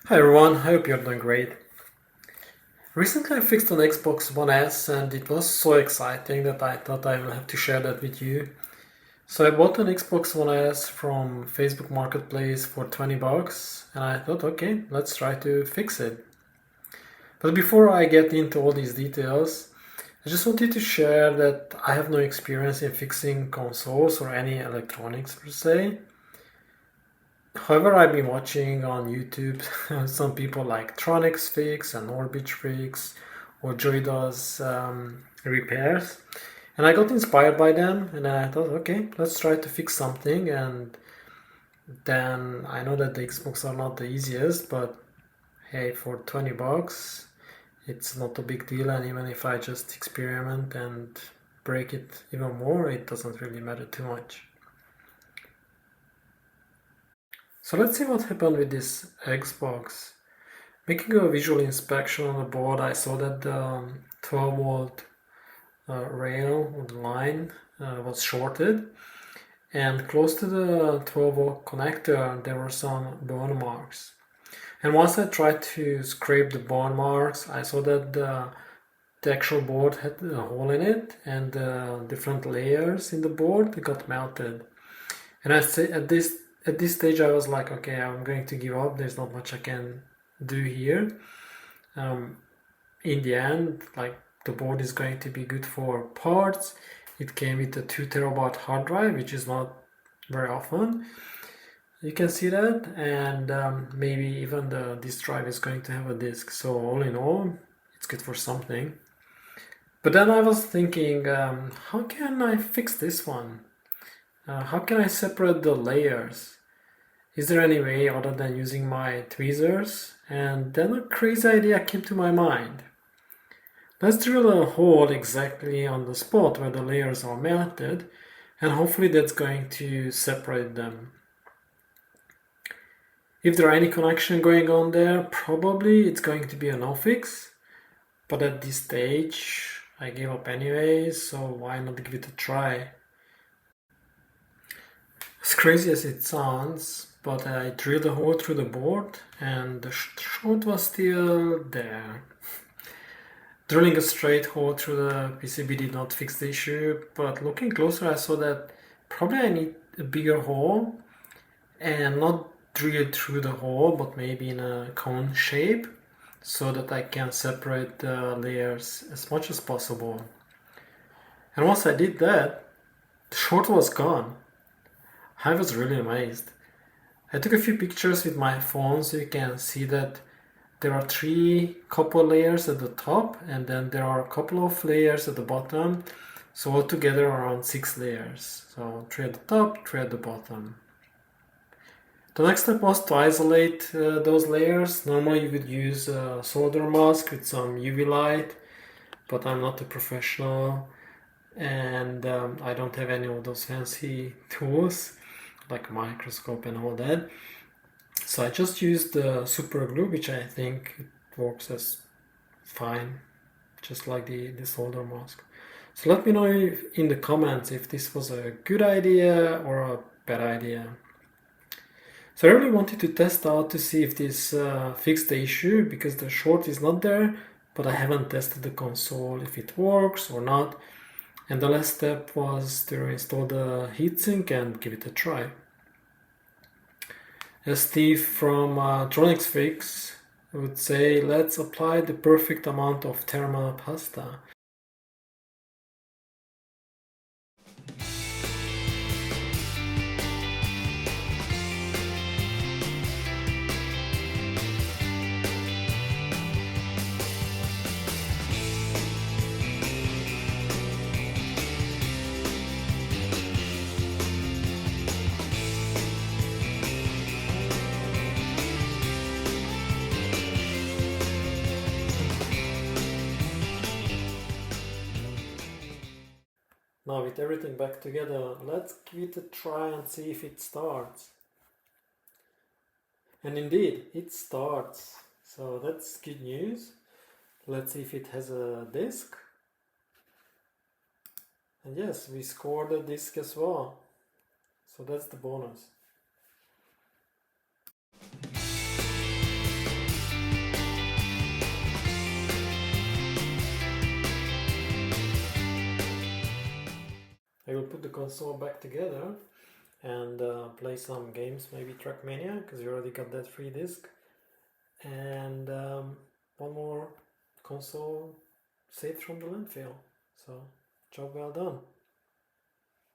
Hi everyone, I hope you're doing great. Recently I fixed an Xbox One S and it was so exciting that I thought I will have to share that with you. So I bought an Xbox One S from Facebook Marketplace for 20 bucks and I thought, okay, let's try to fix it. But before I get into all these details, I just wanted to share that I have no experience in fixing consoles or any electronics per se. However, I've been watching on YouTube some people like Tronics Fix and Orbit Fix or Joy does repairs, and I got inspired by them. And I thought, okay, let's try to fix something. And then I know that the Xbox are not the easiest, but hey, for 20 bucks, it's not a big deal. And even if I just experiment and break it even more, it doesn't really matter too much. So let's see what happened with this Xbox. Making a visual inspection on the board, I saw that the 12 volt rail or the line was shorted, and close to the 12 volt connector there were some burn marks. And once I tried to scrape the burn marks, I saw that the actual board had a hole in it, and different layers in the board got melted. And I say at this stage I was like, okay, I'm going to give up. There's not much I can do here. In the end, like, the board is going to be good for parts. It came with a 2 terabyte hard drive, which is not very often. You can see that, and maybe even this drive is going to have a disk. So all in all, it's good for something. But then I was thinking, how can I fix this one? How can I separate the layers? Is there any way other than using my tweezers? And then a crazy idea came to my mind. Let's drill a hole exactly on the spot where the layers are melted, and hopefully that's going to separate them. If there are any connection going on there, probably it's going to be a no fix, but at this stage I gave up anyways, so why not give it a try? As crazy as it sounds, but I drilled a hole through the board and the short was still there. Drilling a straight hole through the PCB did not fix the issue, but looking closer I saw that probably I need a bigger hole and not drill through the hole, but maybe in a cone shape so that I can separate the layers as much as possible. And once I did that, the short was gone. I was really amazed. I took a few pictures with my phone so you can see that there are 3 copper layers at the top and then there are a couple of layers at the bottom. So altogether around 6 layers. So 3 at the top, 3 at the bottom. The next step was to isolate those layers. Normally you would use a solder mask with some UV light, but I'm not a professional and I don't have any of those fancy tools like Microscope and all that. So I just used the super glue, which I think works as fine, just like the solder mask. So let me know in the comments if this was a good idea or a bad idea. So I really wanted to test out to see if this fixed the issue, because the short is not there, but I haven't tested the console if it works or not. And the last step was to install the heatsink and give it a try. As Steve from Tronics Fix would say, let's apply the perfect amount of thermal pasta. Now with everything back together, let's give it a try and see if it starts. And indeed, it starts. So that's good news. Let's see if it has a disk. And yes, we scored a disk as well. So that's the bonus. put the console back together and play some games, maybe Trackmania, because you already got that free disc, and one more console saved from the landfill. So, job well done.